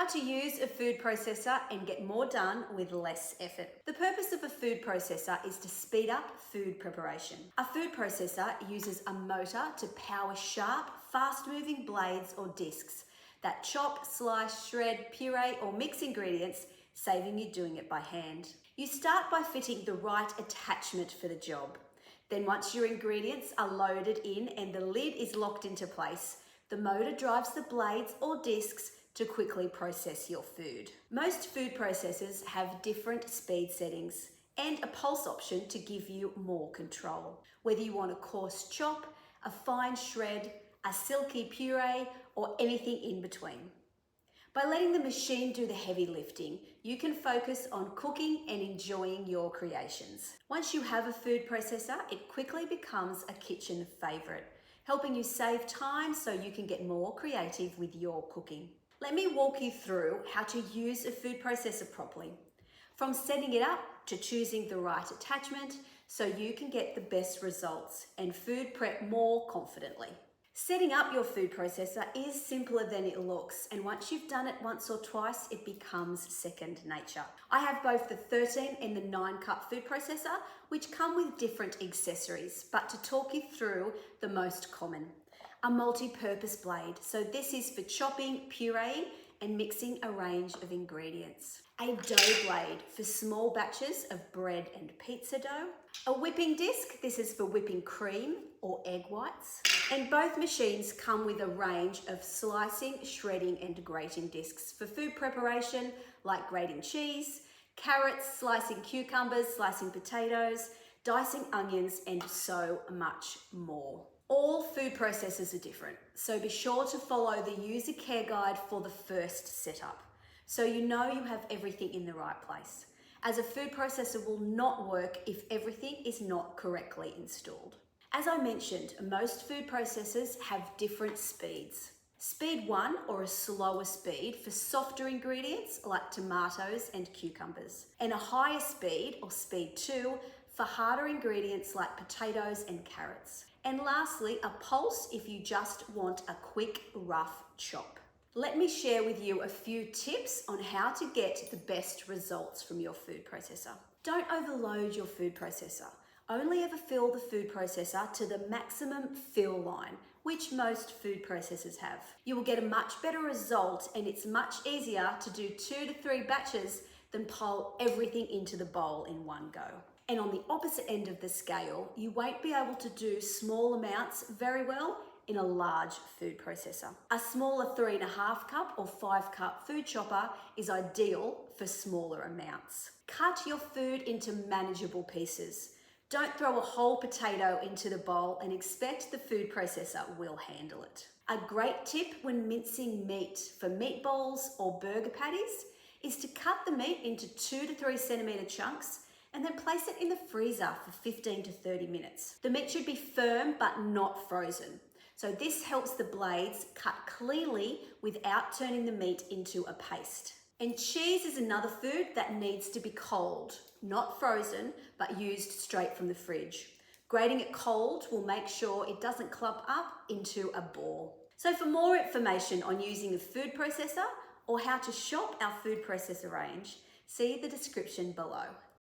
How to use a food processor and get more done with less effort. The purpose of a food processor is to speed up food preparation. A food processor uses a motor to power sharp, fast-moving blades or discs that chop, slice, shred, puree or mix ingredients, saving you doing it by hand. You start by fitting the right attachment for the job. Then once your ingredients are loaded in and the lid is locked into place, the motor drives the blades or discs to quickly process your food. Most food processors have different speed settings and a pulse option to give you more control. Whether you want a coarse chop, a fine shred, a silky puree, or anything in between. By letting the machine do the heavy lifting, you can focus on cooking and enjoying your creations. Once you have a food processor, it quickly becomes a kitchen favorite, helping you save time so you can get more creative with your cooking. Let me walk you through how to use a food processor properly, from setting it up to choosing the right attachment so you can get the best results and food prep more confidently. Setting up your food processor is simpler than it looks, and once you've done it once or twice, it becomes second nature. I have both the 13 and the 9-cup food processor, which come with different accessories, but to talk you through the most common. A multi-purpose blade, so this is for chopping, pureeing and mixing a range of ingredients. A dough blade for small batches of bread and pizza dough. A whipping disc, this is for whipping cream or egg whites. And both machines come with a range of slicing, shredding and grating discs for food preparation like grating cheese, carrots, slicing cucumbers, slicing potatoes, dicing onions and so much more. All food processors are different, so be sure to follow the user care guide for the first setup, so you know you have everything in the right place, as a food processor will not work if everything is not correctly installed. As I mentioned, most food processors have different speeds. Speed 1, or a slower speed, for softer ingredients like tomatoes and cucumbers, and a higher speed, or speed 2, for harder ingredients like potatoes and carrots. And lastly, a pulse if you just want a quick, rough chop. Let me share with you a few tips on how to get the best results from your food processor. Don't overload your food processor. Only ever fill the food processor to the maximum fill line, which most food processors have. You will get a much better result, and it's much easier to do 2 to 3 batches than pile everything into the bowl in one go. And on the opposite end of the scale, you won't be able to do small amounts very well in a large food processor. A smaller 3.5 cup or 5-cup food chopper is ideal for smaller amounts. Cut your food into manageable pieces. Don't throw a whole potato into the bowl and expect the food processor will handle it. A great tip when mincing meat for meatballs or burger patties is to cut the meat into 2 to 3 centimetre chunks and then place it in the freezer for 15 to 30 minutes. The meat should be firm but not frozen. So this helps the blades cut cleanly without turning the meat into a paste. And cheese is another food that needs to be cold, not frozen, but used straight from the fridge. Grating it cold will make sure it doesn't clump up into a ball. So for more information on using a food processor or how to shop our food processor range, see the description below.